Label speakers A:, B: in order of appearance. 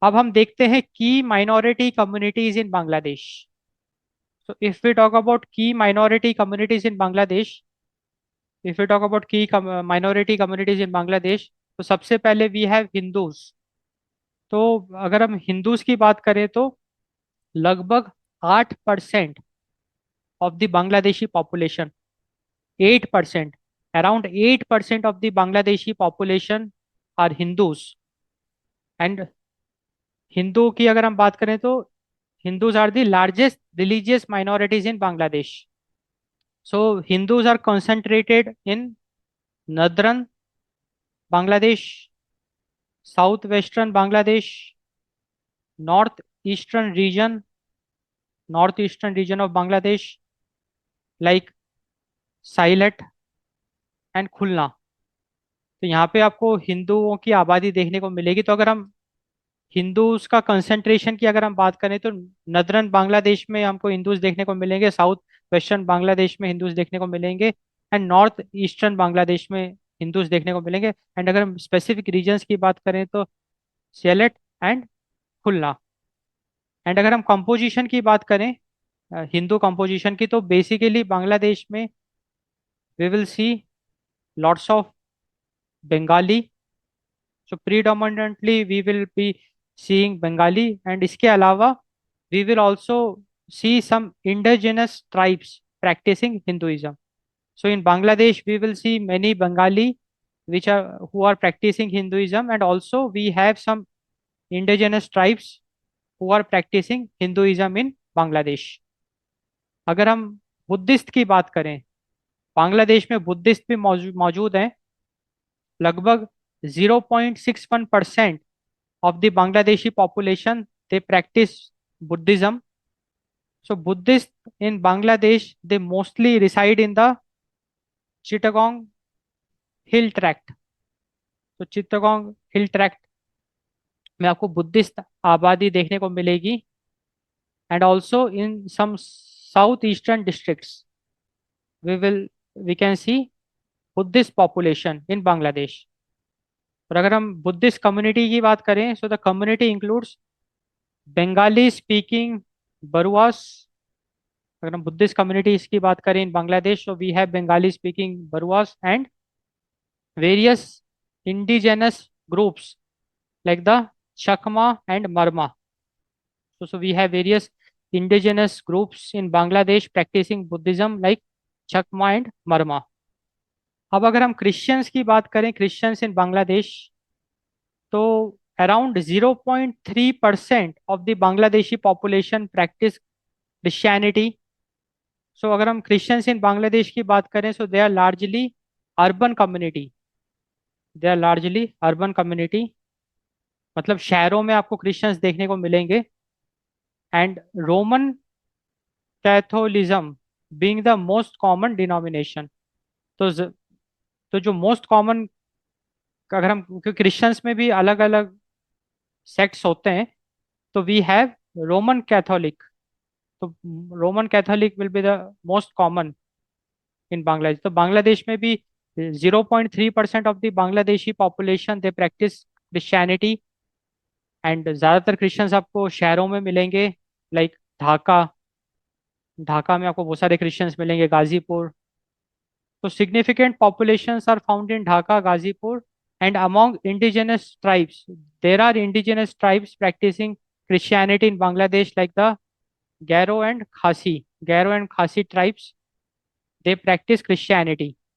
A: अब हम देखते हैं की minority communities in Bangladesh. So if we talk about key minority communities in Bangladesh, if we talk about key minority communities in Bangladesh, तो सबसे पहले वी हैव हिंदूज। तो अगर हम हिंदूज की बात करें तो लगभग 8% of the Bangladeshi population, 8%, around 8% of the Bangladeshi population are Hindus. And Hindu की अगर हम बात करें तो Hindus are the largest religious minorities in Bangladesh. So Hindus are concentrated in northern Bangladesh, southwestern Bangladesh, northeastern region, northeastern region of Bangladesh, like Sylhet and खुलना। तो यहाँ पे आपको हिंदुओं की आबादी देखने को मिलेगी। तो अगर हम हिंदूज का कंसंट्रेशन की अगर हम बात करें तो नदरन बांग्लादेश में हमको हिंदूज देखने को मिलेंगे, साउथ वेस्टर्न बांग्लादेश में हिंदूज देखने को मिलेंगे, एंड नॉर्थ ईस्टर्न बांग्लादेश में हिंदूज देखने को मिलेंगे। एंड अगर हम स्पेसिफिक रीजन्स की बात करें तो सिलेट एंड खुलना। एंड अगर हम कंपोजिशन की बात करें हिंदू कंपोजिशन की, तो बेसिकली बांग्लादेश में we will see lots of Bengali. So predominantly we will be seeing Bengali, and इसके अलावा we will also see some indigenous tribes practicing Hinduism. So in Bangladesh, we will see many Bengali which are who are practicing Hinduism, and also we have some indigenous tribes who are practicing Hinduism in Bangladesh. अगर हम Buddhist की बात करें, बांग्लादेश में Buddhist भी मौजूद हैं। लगभग 0.61% of the Bangladeshi population they practice Buddhism. So Buddhist in Bangladesh they mostly reside in the Chittagong hill tract. तो चिटागोंग हिल ट्रैक्ट में आपको बुद्धिस्ट आबादी देखने को मिलेगी, and also in some south eastern districts we will we can see Buddhist population in Bangladesh. और अगर हम बुद्धिस्ट कम्युनिटी की बात करें, so the community includes Bengali speaking Baruas. अगर हम बुद्धिस्ट कम्युनिटीज की बात करें in Bangladesh, so we have Bengali speaking Baruas and various indigenous groups like the Chakma and Marma. So we have various indigenous groups in Bangladesh practicing Buddhism like Chakma and Marma. अब अगर हम Christians की बात करें, क्रिश्चियंस इन बांग्लादेश, तो around 0.3% of the Bangladeshi population practice Christianity. So अगर हम Christians in Bangladesh की बात करें, so they are largely urban community, they are largely urban community, मतलब शहरों में आपको क्रिश्चियंस देखने को मिलेंगे। And Roman Catholicism being the most common denomination. तो तो जो मोस्ट कॉमन, अगर हम, क्योंकि क्रिश्चियंस में भी अलग अलग सेक्ट्स होते हैं, तो वी हैव रोमन कैथोलिक। तो Roman Catholic will be the most common in Bangladesh. तो बांग्लादेश में भी 0.3% of the Bangladeshi population they practice Christianity. And ज़्यादातर क्रिश्चियंस आपको शहरों में मिलेंगे, लाइक ढाका। ढाका में आपको बहुत सारे क्रिश्चियंस मिलेंगे, Ghazipur. So significant populations are found in Dhaka, Gazipur, and among indigenous tribes. There are indigenous tribes practicing Christianity in Bangladesh, like the Garo and Khasi. Garo and Khasi tribes, they practice Christianity.